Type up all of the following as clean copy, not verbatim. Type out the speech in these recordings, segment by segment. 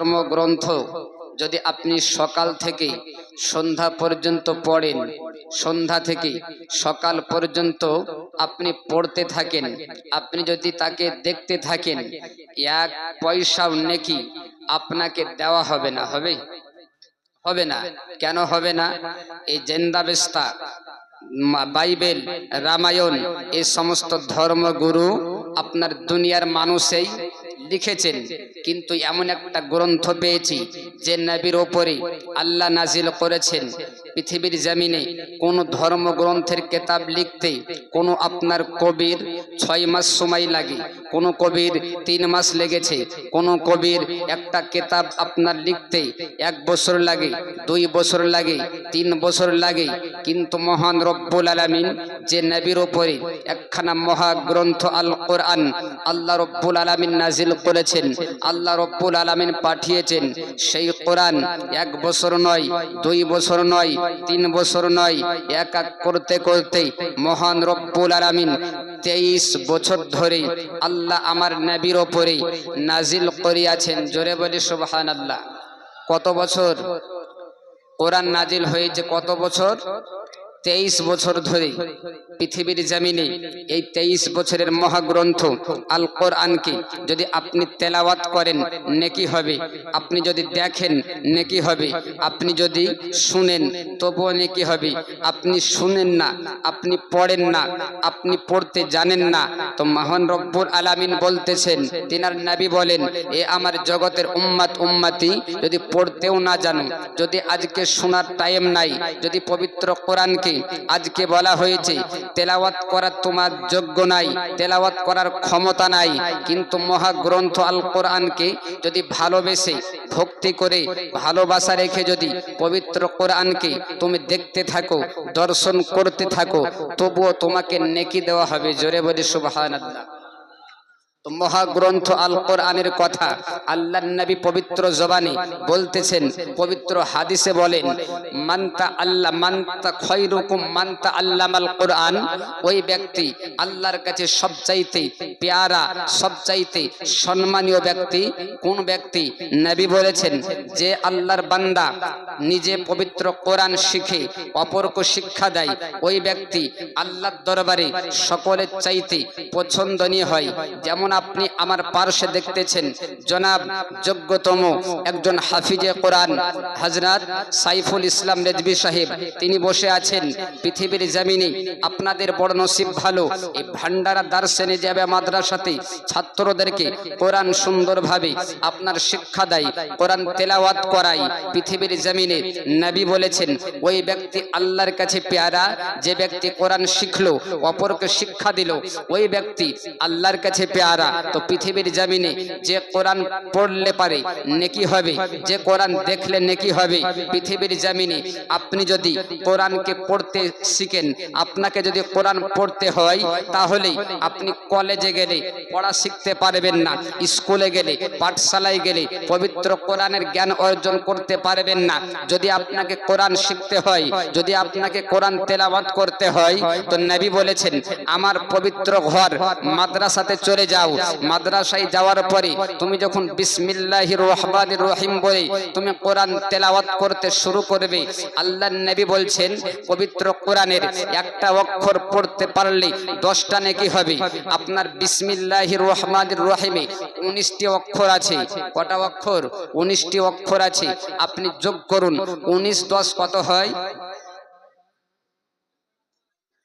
ধর্মগ্রন্থ যদি আপনি সকাল থেকে সন্ধ্যা পর্যন্ত পড়েন, সন্ধ্যা থেকে সকাল পর্যন্ত আপনি পড়তে থাকেন, আপনি যদি তাকে দেখতে থাকেন, এক পয়সাও নেকি আপনাকে দেওয়া হবে না। হবে? হবে না। কেন হবে না? এই জেন্দাবেস্তা বাইবেল, রামায়ণ, এই সমস্ত ধর্মগুরু আপনার দুনিয়ার মানুষই লিখেছেন, কিন্তু এমন একটা গ্রন্থ পেয়েছি যে নবীর ওপরে আল্লাহ নাজিল করেছেন। পৃথিবীর জমিনে কোন ধর্মগ্রন্থের কিতাব লিখতে কোন আপনার কবির 6 মাস সময় লাগে, কোন কবির 3 মাস লেগেছে, কোন কবির একটা কিতাব আপনার লিখতে 1 বছর লাগে, 2 বছর লাগে, 3 বছর লাগে। কিন্তু মহান রব্বুল আলামিন যে নবীর উপরে একখানা মহাগ্রন্থ আল কোরআন আল্লাহ রব্বুল আলামিন নাজিল করেছেন, আল্লাহ রব্বুল আলামিন পাঠিয়েছেন, সেই কোরআন 1 বছর নয়, 2 বছর নয়, 3 বছর নয়, এক এক করতে করতে মহান রব্বুল আলামিন 23 বছর ধরে আল্লাহ আমার নবীর উপরে নাজিল করিয়াছেন। জোরে বলি সুবহানাল্লাহ। কত বছর কোরআন নাজিল হয়েছে? কত বছর? 23 বছর ধরে পৃথিবীর জমিনে এই 23 বছরের মহাগ্রন্থ আল কোরআনকে যদি আপনি তেলাওয়াত করেন নেকি হবে, আপনি যদি দেখেন নেকি হবে, আপনি যদি শুনেন তবুও নেকি হবে। আপনি শুনেন না, আপনি পড়েন না, আপনি পড়তে জানেন না, তো মহান রব্বুল আলামিন বলতেছেন, তিনার নবী বলেন, এ আমার জগতের উম্মত উম্মতি যদি পড়তেও না জানো, যদি আজকে শোনার টাইম নাই, যদি পবিত্র কোরআনকে আজকে বলা হয়েছে তেলাওয়াত করার তোমার যোগ্য নাই, তেলাওয়াত করার ক্ষমতা নাই, কিন্তু মহাগ্রন্থ আল কোরআনকে যদি ভালোবেসে ভক্তি করে ভালোবাসা রেখে যদি পবিত্র কোরআনকে তুমি দেখতে থাকো, দর্শন করতে থাকো, তবুও তোমাকে নেকি দেওয়া হবে। জোরে বলি সুবহানাল্লাহ। তো মহাগ্রন্থ আল কোরআনের কথা আল্লাহর নবী পবিত্র জবানে বলতেছেন, পবিত্র হাদিসে বলেন, মানতা খায়রুকুম মানতা আল্লামাল কোরআন, ওই ব্যক্তি আল্লাহর কাছে সবচাইতে প্যারা, সবচাইতে সম্মানীয় ব্যক্তি কোন ব্যক্তি? নবী বলেছেন, যে আল্লাহর বান্দা নিজে পবিত্র কোরআন শিখে অপরকে শিক্ষা দেয়, ওই ব্যক্তি আল্লাহর দরবারে সকলের চাইতে পছন্দনীয় হয়। যেমন আপনি আমার পার্শ্বে দেখতেছেন জনাব যোগ্যতম একজন হাফিজে কোরআন হযরত সাইফুল ইসলাম রেজভী সাহেব, তিনি বসে আছেন। পৃথিবীর জমিনে আপনাদের বড় নসিব ভালো, এই ভান্ডারা দারসে নিজাবে মাদ্রাসাতে ছাত্রদেরকে কোরআন সুন্দরভাবে আপনার শিক্ষা দেয়, কোরআন তেলাওয়াত করায়। পৃথিবীর জমিনে নবী বলেছেন, ওই ব্যক্তি আল্লাহর কাছে প্যারা, যে ব্যক্তি কোরআন শিখলো অপরকে শিক্ষা দিল, ওই ব্যক্তি আল্লাহর কাছে প্যারা। তো পৃথিবীর জমিনে যে কোরআন পড়লে পারে নেকি হবে, যে কোরআন দেখলে নেকি হবে। পৃথিবীর জমিনে আপনি যদি কোরআনকে পড়তে শিখেন, আপনাকে যদি কোরআন পড়তে হয়, তাহলে আপনি কলেজে গেলে পড়া শিখতে পারবেন না, স্কুলে গেলে পাঠশালায় গেলে পবিত্র কোরআনের জ্ঞান অর্জন করতে পারবেন না। যদি আপনাকে কোরআন শিখতে হয়, যদি আপনাকে কোরআন তেলাওয়াত করতে হয়, তো নবী বলেছেন, আমার পবিত্র ঘর মাদ্রাসাতে চলে যাও। মাদ্রাসায় যাওয়ার পরে তুমি যখন বিসমিল্লাহির রহমানির রহিম বলে তুমি কোরআন তেলাওয়াত করতে শুরু করবে, আল্লাহর নবী বলছেন, পবিত্র কোরআনের একটা অক্ষর পড়তে পারলে 10টা নেকি হবে। আপনার বিসমিল্লাহির রহমানির রহিমে 19টি অক্ষর আছে। কটা অক্ষর? 19টি অক্ষর আছে। আপনি যোগ করুন, 19 10 কত হয়?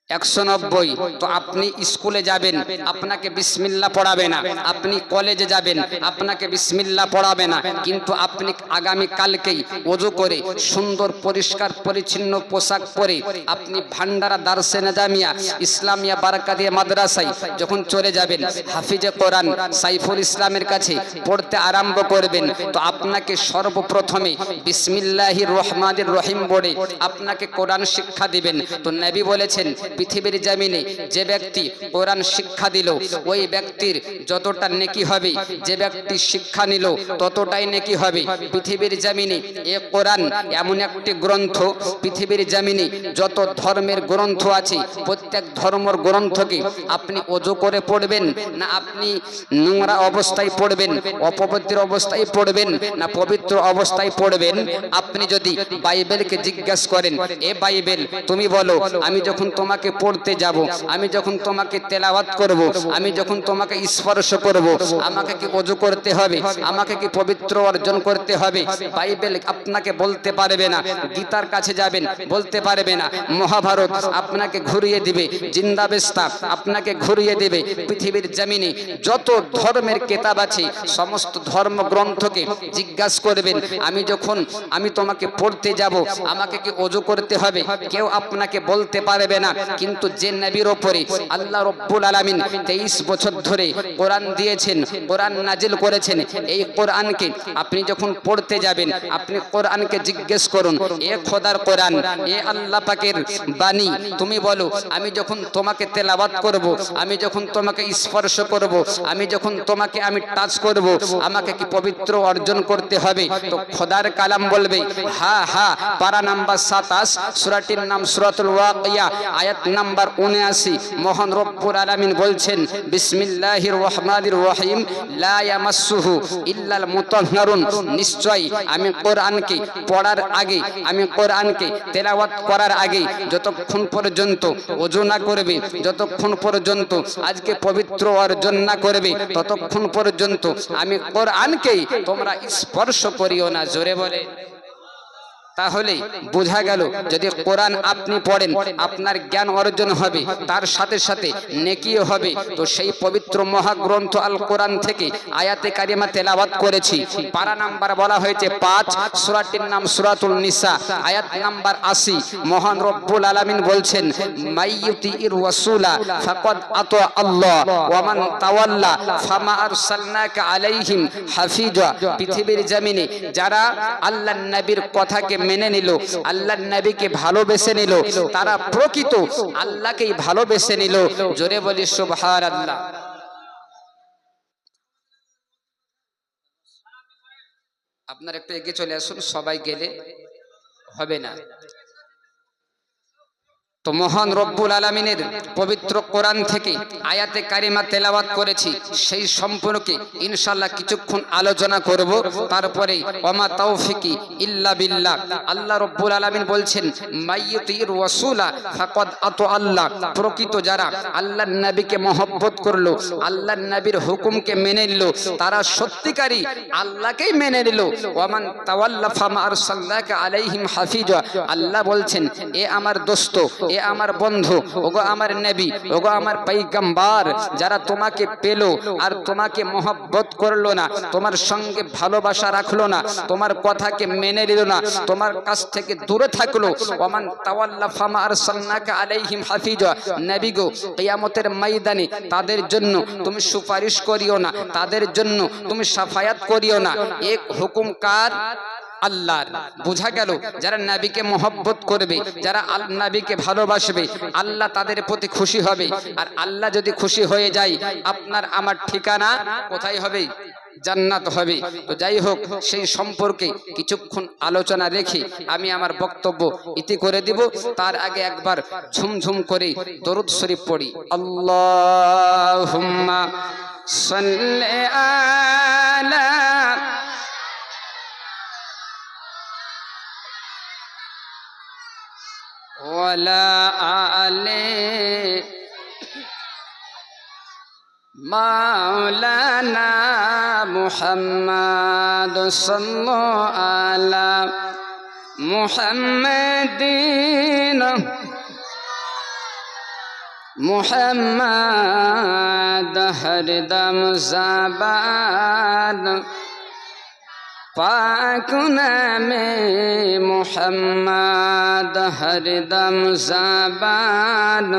190। তো আপনি স্কুলে যাবেন, আপনাকে বিসমিল্লাহ পড়াবে না। আপনি কলেজে যাবেন, আপনাকে বিসমিল্লাহ পড়াবে না। কিন্তু আপনি আগামী কালকেই ওযু করে সুন্দর পরিষ্কার পরিচ্ছন্ন পোশাক পরে আপনি ভান্ডারা দারসে নিজামিয়া ইসলামিয়া বারাকাতিয়া মাদ্রাসায় যখন চলে যাবেন, হাফিজে কোরআন সাইফুল ইসলামের কাছে পড়তে আরম্ভ করবেন, তো আপনাকে সর্বপ্রথমে বিসমিল্লাহির রহমানির রহিম বলে আপনাকে কোরআন শিক্ষা দিবেন। তো নবী বলেছেন, পৃথিবীর জমিনে যে ব্যক্তি কোরআন শিক্ষা দিল ওই ব্যক্তির যতটা নেকি হবে, যে ব্যক্তি শিক্ষা নিল ততটাই নেকি হবে পৃথিবীর জমিনে। এ কোরআন এমন একটি গ্রন্থ, পৃথিবীর জমিনে যত ধর্মের গ্রন্থ আছে প্রত্যেক ধর্মের গ্রন্থকে আপনি ওযু করে পড়বেন না আপনি নোংরা অবস্থায় পড়বেন, অপবিত্র অবস্থায় পড়বেন না পবিত্র অবস্থায় পড়বেন, আপনি যদি বাইবেলকে জিজ্ঞাসা করেন, এ বাইবেল তুমি বলো আমি যখন তোমাকে পড়তে যাব, আমি যখন তোমাকে তেলাওয়াত করব, আমি যখন তোমাকে স্পর্শ করব, আমাকে কি ওযু করতে হবে, আমাকে কি পবিত্র অর্জন করতে হবে? বাইবেল আপনাকে বলতে পারবে না। গীতার কাছে যাবেন বলতে পারবে না। মহাভারত আপনাকে ঘুরিয়ে দিবে, জিন্দাবেস্তা আপনাকে ঘুরিয়ে দেবে। পৃথিবীর জমিনে যত ধর্মের কিতাব আছে সমস্ত ধর্মগ্রন্থকে জিজ্ঞাসা করবেন, আমি তোমাকে পড়তে যাব, আমাকে কি ওযু করতে হবে? কেউ আপনাকে বলতে পারবে না। কিন্তু যে নবীর উপরে আল্লাহ রাব্বুল আলামিন 23 বছর ধরে কোরআন দিয়েছেন, কোরআন নাজিল করেছেন, এই কোরআনকে আপনি যখন পড়তে যাবেন আপনি কোরআনকে জিজ্ঞেস করুন, এ খোদার কোরআন, এ আল্লাহ পাকের বাণী, তুমি বলো আমি যখন তোমাকে তেলাওয়াত করব, আমি যখন তোমাকে স্পর্শ করব, আমি যখন তোমাকে আমি টাচ করব, আমাকে কি পবিত্র অর্জন করতে হবে? তো খোদার কালাম বলবে হ্যাঁ হ্যাঁ। পারা নাম্বার 27, সূরাটির নাম সূরাতুল ওয়াকিয়া, আয়াত নাম্বার 79। মহান রব্বুল আলামিন বলছেন বিসমিল্লাহির রহমানির রহিম, লা ইয়ামাসসুহু ইল্লাল মুতাহহারুন। নিশ্চয় আমি কোরআনকে পড়ার আগে, আমি কোরআনকে তেলাওয়াত করার আগে যতক্ষণ পর্যন্ত ওযু না করবে, যতক্ষণ পর্যন্ত আজকে পবিত্র অর্জন না করবে, ততক্ষণ পর্যন্ত আমি কোরআনকেই তোমরা স্পর্শ করিও না। জোরে বলে। তাহলে বোঝা গেল যদি কোরআন আপনি পড়েন আপনার জ্ঞান অর্জন হবে, তার সাথে সাথে নেকিও হবে। তো সেই পবিত্র মহাগ্রন্থ আল কোরআন থেকে আয়াতে কারিমা তেলাওয়াত করেছি। পারা নাম্বার বলা হয়েছে 5, সূরাটির নাম সূরাতুল নিসা, আয়াত নাম্বার 80। মহান রব্বুল আলামিন বলছেন মাইয়ুতির রাসূলা ফাকাদ আতা আল্লাহ ওয়া মান তাওয়াল্লা ফামা আরসালনাকা আলাইহিম হাফিজা। পৃথিবীর জমিনে যারা আল্লাহর নবীর কথাকে মেনে নিল, আল্লাহর নবীকে ভালোবেসে নিল, তারা প্রকৃত আল্লাহকেই ভালোবেসে নিল। জোরে বলি সুবহানাল্লাহ। আপনারা একটু এগিয়ে চলে আসুন, সবাই গেলে হবে না। তো মহান রব্বুল আলামিনের পবিত্র কোরআন থেকে আয়াতে কারিমা তেলাওয়াত করেছি, সেই সম্পর্কে ইনশাআল্লাহ কিছুক্ষণ আলোচনা করব। তারপরে ওমা তাওফিকি ইল্লা বিল্লাহ। আল্লাহ রব্বুল আলামিন বলছেন মাইয়ুতির রাসূলা ফাকাদ আতা আল্লাহ। প্রকৃত যারা আল্লাহর নবীকে মহব্বত করলো, আল্লাহর নবীর হুকুমকে মেনে নিল, তারা সত্যিকারই আল্লাহকেই মেনে নিল। ওয়ামান তাওয়াল্লা ফামা আরসালনাকা আলাইহিম হাফিজা। আল্লাহ বলছেন এ আমার দোস্ত, এ আমার বন্ধু, ওগো আমার নবী, ওগো আমার পয়গম্বর, যারা তোমাকে পেল আর তোমাকে মহব্বত করলো না, তোমার সঙ্গে ভালোবাসা রাখলো না, তোমার কথাকে মেনে নিল না, তোমার কাছ থেকে দূরে থাকলো, ওমান তাওয়াল্লা ফামা আরসালনাকা আলাইহিম হাফিজা। নবী গো কিয়ামতের ময়দানে তাদের জন্য তুমি সুপারিশ করিও না, তাদের জন্য তুমি শাফায়াত করিও না। এক হুকুম কার? আল্লাহর। বোঝা গেল যারা নবীকে মহব্বত করবে, যারা নবীকে ভালোবাসবে, আল্লাহ তাদের প্রতি খুশি হবে। আর আল্লাহ যদি খুশি হয়ে যায় আপনার আমার ঠিকানা কোথায় হবে? জান্নাত হবে। তো যাই হোক, সেই সম্পর্কে কিছুক্ষণ আলোচনা রেখে আমি আমার বক্তব্য ইতি করে দিব। তার আগে একবার ঝুমঝুম করে দরুদ শরীফ পড়ি। আল্লাহুম্মা সাল্লি আলা ওয়ালা আলে মাওলানা মুহাম্মদ সাল্লাল্লাহু আলা মুহাম্মাদিন মুহাম্মদ হরদম জাবান पाक नामे मुहम्मद हरदम ज़बान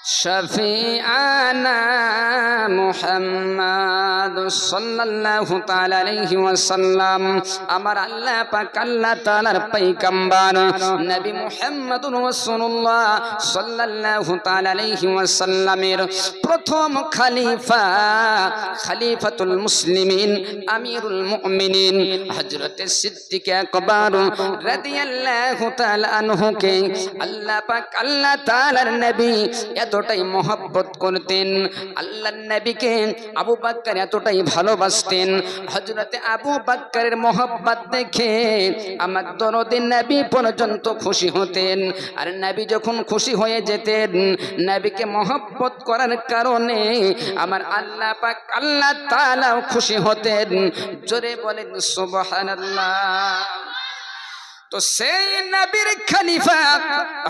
শফিআনা মুহাম্মাদ সাল্লাল্লাহু তাআলা আলাইহি ওয়াসাল্লাম। আমার আল্লাহ পাক আল্লাহ তাআলার পয়গম্বর নবী মুহাম্মদুর রাসূলুল্লাহ সাল্লাল্লাহু তাআলা আলাইহি ওয়াসাল্লামের প্রথম খলিফা, খলিফাতুল মুসলিমিন, আমিরুল মুমিনিন হযরত সিদ্দিক আকবর রাদিয়াল্লাহু তাআলা আনহুকে আল্লাহ পাক আল্লাহ তাআলার নবী এতটাই মহব্বত করতেন। আল্লাহর নবীকে আবু বকর এতটাই ভালোবাসতেন। হযরতে আবু বকরের মহব্বত দেখে আমার দরদি নবী পর্যন্ত খুশি হতেন। আর নবী যখন খুশি হয়ে যেতেন, নবীকে মহব্বত করার কারণে আমার আল্লাহ পাক আল্লাহ তাআলাও খুশি হতেন। জোরে বলেন সুবহানাল্লাহ। তো সেই নবীর খলিফা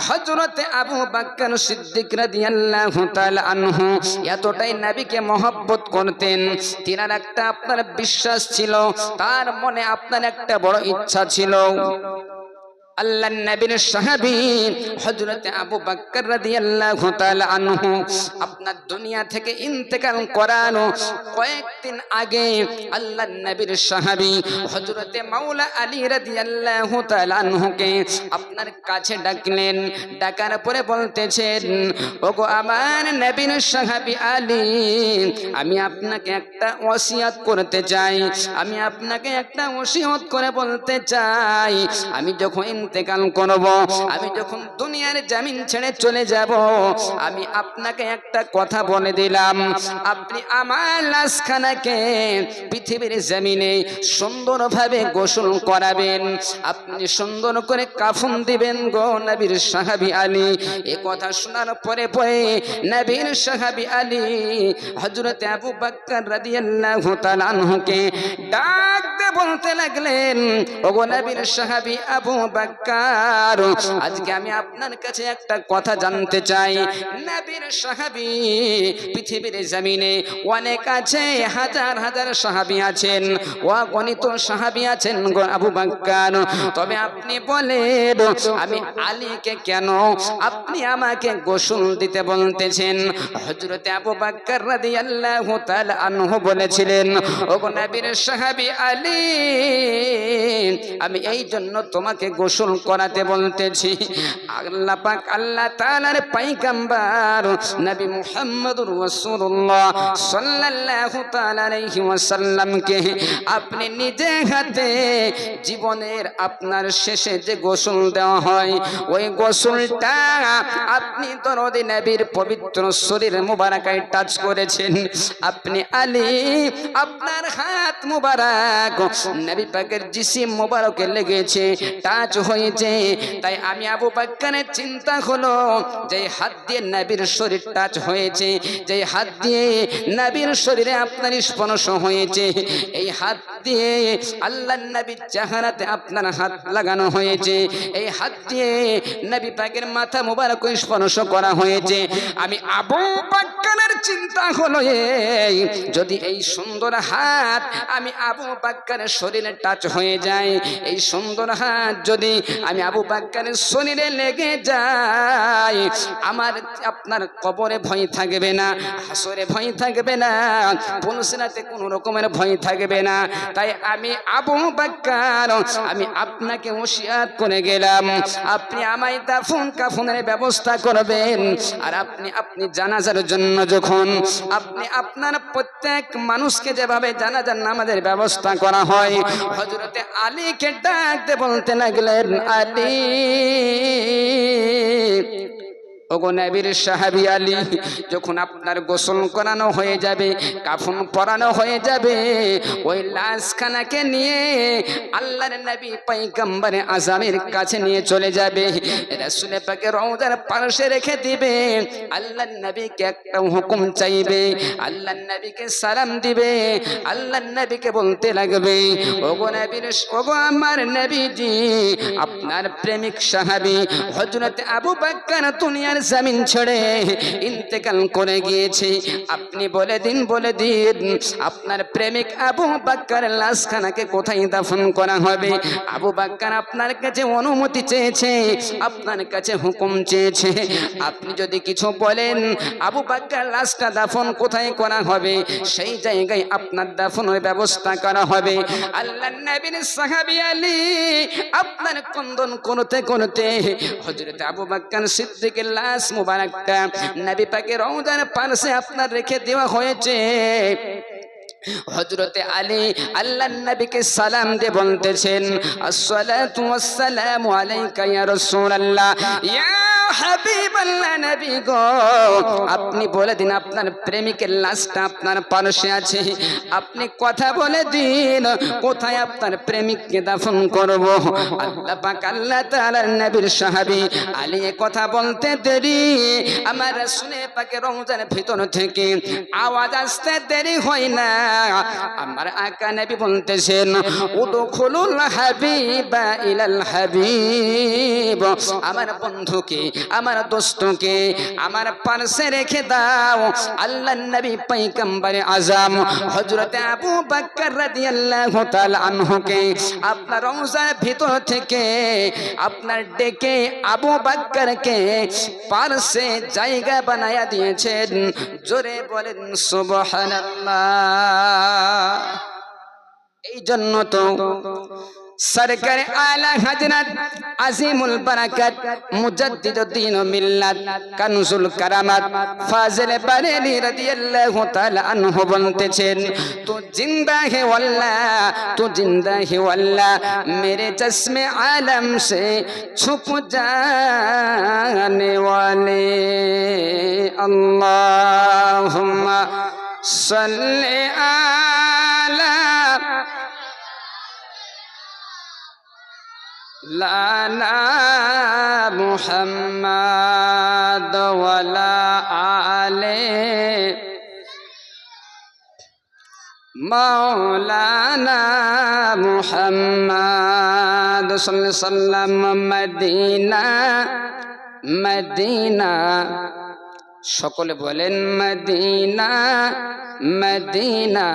হযরতে আবু বকর সিদ্দিক রাদিয়াল্লাহু তাআলা আনহু এতটাই নবীকে মহব্বত করতেন। তিনার একটা আপনার বিশ্বাস ছিল, তার মনে আপনার একটা বড় ইচ্ছা ছিল। আল্লাহর নবীর সাহাবী হযরতে আবু বকর রাদিয়াল্লাহু তাআলা আনহু আপনার দুনিয়া থেকে ইন্তেকাল করানো কয়েকদিন আগে আল্লাহর নবীর সাহাবী হযরতে মাওলা আলী রাদিয়াল্লাহু তাআলা আনহুকে আপনার কাছে ডাকলেন। ডাকার পরে বলতেছেন, ওগো আমার নবীর সাহাবী আলী, আমি আপনাকে একটা ওসিয়ত করতে চাই, আমি আপনাকে একটা ওসিয়ত করে বলতে চাই। আমি যখন ইন্তেকাল করব, আমি যখন দুনিয়ার জমিন ছেড়ে চলে যাব, আমি আপনাকে একটা কথা বলে দিলাম, আপনি আমার লাশখানাকে পৃথিবীর জমিনে সুন্দরভাবে গোসল করাবেন, আপনি সুন্দর করে কাফন দিবেন গো নবীর সাহাবী আলী। এ কথা শোনার পরে পরে নবীর সাহাবী আলী হযরতে আবু বকর রাদিয়াল্লাহু তাআলা আনহুকে ডাক দিয়ে বলতে লাগলেন, ওগো নবীর সাহাবী আবু বকর, আজকে আমি আপনার কাছে একটা কথা জানতে চাই। নবীর সাহাবী পৃথিবীর জমিনে অনেক আছে, হাজার হাজার সাহাবী আছেন, অগণিত সাহাবী আছেন গো আবু বকর, তবে আপনি বলেন আমি আলীকে কেন আপনি আমাকে গোসল দিতে বলতেছেন? হযরতে আবু বকর রাদিয়াল্লাহু তাআলা আনহু বলেছিলেন, ওগো নবীর সাহাবী আলী, আমি এই জন্য তোমাকে গোসল করাতে বলতেছি। আল্লাহ পাক আল্লাহ তাআলার পয়গম্বর নবী মুহাম্মদুর রাসূলুল্লাহ সাল্লাল্লাহু তাআলা আলাইহি ওয়াসাল্লামকে আপনি নিজে হাতে জীবনের আপনার শেষে যে গোসল দেওয়া হয়, ওই গোসলটা আপনি দরদি নবীর পবিত্র শরীর মুবারকায় টাচ করেছেন। আপনি আলী, আপনার হাত মুবারক নবী পাকের জিসিম মুবারকে লেগেছে, টাচ হয়েছে। তাই আমি আবু বকরের চিন্তা হলো, যে হাত দিয়ে নবীর শরীর টাচ হয়েছে, যে হাত দিয়ে নবীর শরীরে আপনার স্পর্শ হয়েছে, এই হাত দিয়ে আল্লাহর নবীর চেহারাতে আপনার হাত লাগানো হয়েছে, এই হাত দিয়ে নবী পাকের মাথা মুবারক স্পর্শ করা হয়েছে। আমি আবু বকরের চিন্তা হলো, এই যদি এই সুন্দর হাত আমি আবু বকরের শরীরে টাচ হয়ে যায়, এই সুন্দর হাত যদি আমি আবু বকরের শরীরে লেগে যায়, আমার আপনার কবরে ভয় থাকবে না, হাসরে ভয় থাকবে না, পুলসিরাতে কোনো রকমের ভয় থাকবে না। তাই আমি আবু বকর, আমি আপনাকে ওসিয়ত করে গেলাম, আপনি আমায় দাফন কাফনের ব্যবস্থা করবেন। আর আপনি জানাজার জন্য যখন আপনি আপনার প্রত্যেক মানুষকে যেভাবে জানাজার নামাজের ব্যবস্থা করা হয়, হযরতে আলীকে ডাক দিয়ে বলতে লাগলেন, আলী, ওগো নবীর সাহাবী আলী, যখন আপনার গোসল করানো হয়ে যাবে, কাফন পরানো হয়ে যাবে, ওই লাশখানাকে নিয়ে আল্লাহর নবী পয়গম্বরে আযমের কাছে নিয়ে চলে যাবে, রাসূল পাকের রওজার পাশে রেখে দিবে। আল্লাহর নবীকে একটা হুকুম চাইবে, আল্লাহর নবীকে সালাম দিবে, আল্লাহর নবীকে বলতে লাগবে, ওগো আমার নবীজি, আপনার প্রেমিক সাহাবী হযরতে আবু বকর দুনিয়ার দুনিয়ার জমিন ছেড়ে ইন্তেকাল করে গিয়েছে, আপনি বলে দিন আপনার প্রেমিক আবু বকর লাশখানাকে কোথায় দাফন করা হবে? আবু বকর আপনার কাছে অনুমতি চেয়েছে, আপনার কাছে হুকুম চেয়েছে, আপনি যদি কিছু বলেন আবু বকর লাশটা দাফন কোথায় করা হবে, সেই জায়গায় আপনার দাফনের ব্যবস্থা করা হবে। আল্লাহর নবীর সাহাবী আলী আপনার কন্দন করতে করতে হযরত আবু বকর সিদ্দিকের লাশ মুবারকটা নবী পাকের রওজার পাশে আপনার রেখে দেওয়া হয়েছে। হযরতে আলী আল্লাহর নবীকে সালাম দিয়ে বলতেছেন, আসসালাতু ওয়াসসালামু আলাইকা ইয়া রাসূলুল্লাহ, ইয়া হাবিবাল্লাহ, নবী গো আপনি বলে দিন আপনার প্রেমিকের লাশটা আপনার পাশে আছে, আপনি কথা বলে দিন কোথায় আপনার প্রেমিককে দাফন করব। আল্লাহ পাক আল্লাহ তাআলার নবীর সাহাবী আলী কথা বলতে দেরি আমার রাসূলে পাকের রওজার ভিতর থেকে আওয়াজ আসতে দেরি হয় না, আমার আকা নবী বলতেছেন, উদখুলুল হাবিবা ইলাল হাবিব, আমার বন্ধুকে আমার দোস্তকে আমার পাশে রেখে দাও। আল্লাহর নবী পয়গম্বরে আজম হযরত আবু বকর রাদিয়াল্লাহু তাআলা আনহুকে আপনার রওজার ভিতর থেকে আপনার ডেকে আবু বকরকে পাশে জায়গা বানায়া দিয়েছেন। জোরে বলেন সুবহানাল্লাহ। এই জন্য তো সরকার আলা হযরত আজিমুল বারাকাত মুজাদ্দিদুদ্দিন মিল্লাত কানজুল কারামাত ফাজিল বারেলী রাদিয়াল্লাহু তাআলা আনহু বলতেছেন, তু জিন্দা হে ওয়াল্লাহ, তু জিন্দা হে ওয়াল্লাহ, মেরে চশমে আলম সে ছুপ জানে ওয়ালে, আল্লাহুম্মা সাল্লি আলা লানা মুহাম্মাদ ওয়ালা আলে মাওলানা মুহাম্মাদ সাল্লাল্লাহু আলাইহি ওয়াসাল্লাম। মদিনা মদিনা, সকলে বলেন মদিনা মদিনা,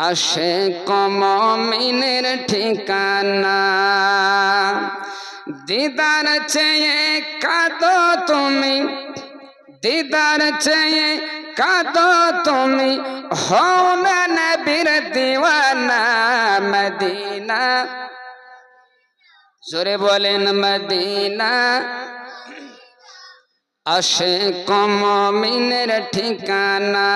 আশিক মুমিনের ঠিকানা, দিদার চেয়ে কাঁদো তুমি, দিদার চেয়ে কাঁদো তুমি, হও না নবীর দিওয়ানা, মদিনা, জোরে বলেন মদিনা, আশিক মুমিনের ঠিকানা,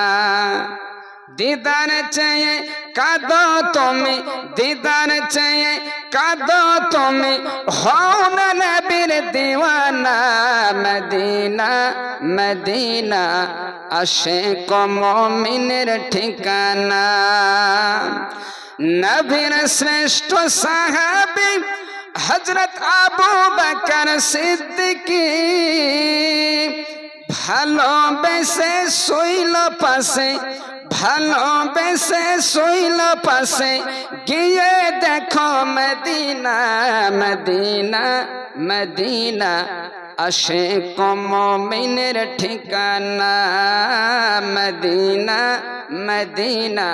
দিদার চেয়ে কাঁদো তুমি, দিদার চেয়ে কাঁদো তুমি, হও না নবীর দিওয়ানা, মদিনা মদিনা, আশিক মুমিনের ঠিকানা। নবীর শ্রেষ্ঠ সাহাবী হযরত আবু বকর সিদ্দিকী ভালোবেসে শৈল পাশে, ভালোবেসে শৈল পাশে, গিয়ে দেখো মদিনা মদিনা মদিনা, আশিক মুমিনের ঠিকানা, মদিনা মদিনা।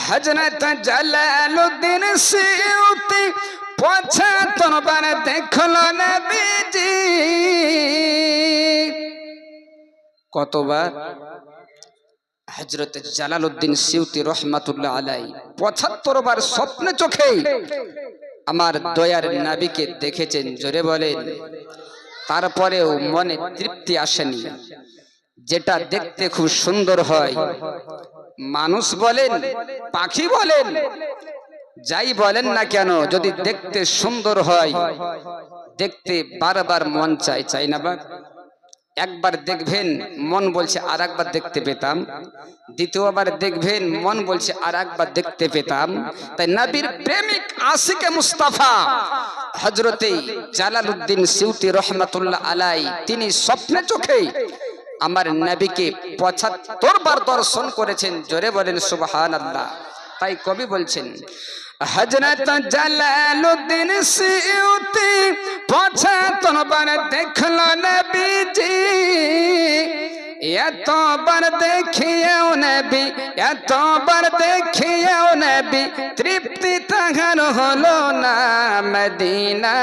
হযরত জালালউদ্দিন সিউতি ৭৫ বার দেখলো নবীজি, কতবার? হযরত জালালউদ্দিন সিউতি রহমাতুল্লাহ আলাইহি ৭৫ বার স্বপ্নে চোখে আমার দয়ার নবীকে দেখেছেন। জোরে বলেন। তারপরেও মনে তৃপ্তি আসেনি। যেটা দেখতে খুব সুন্দর হয়, মানুষ বলেন পাখি বলেন যাই বলেন না কেন, যদি দেখতে সুন্দর হয় দেখতে বারবার মন চাই, চাই না? বা একবার দেখবেন মন বলছে আর একবার দেখতে পেতাম, দ্বিতীয়বার দেখবেন মন বলছে আর একবার দেখতে পেতাম। তাই নবীর প্রেমিক আশিকে মুস্তাফা হযরতে জালালউদ্দিন সিউতি রহমাতুল্লাহ আলাইহি তিনি স্বপ্নে চোখে আমার নবীকে ৭৫ বার দর্শন করেছেন। জোরে বলেন সুবহানাল্লাহ। তাই কবি বলছেন, হযরত জালালউদ্দিন সিউতি 75 বার দেখলো নবীজি, এতবার দেখিয়েও নবী, এতবার দেখিয়েও নবী তৃপ্তি তাহার হলো না। মদিনা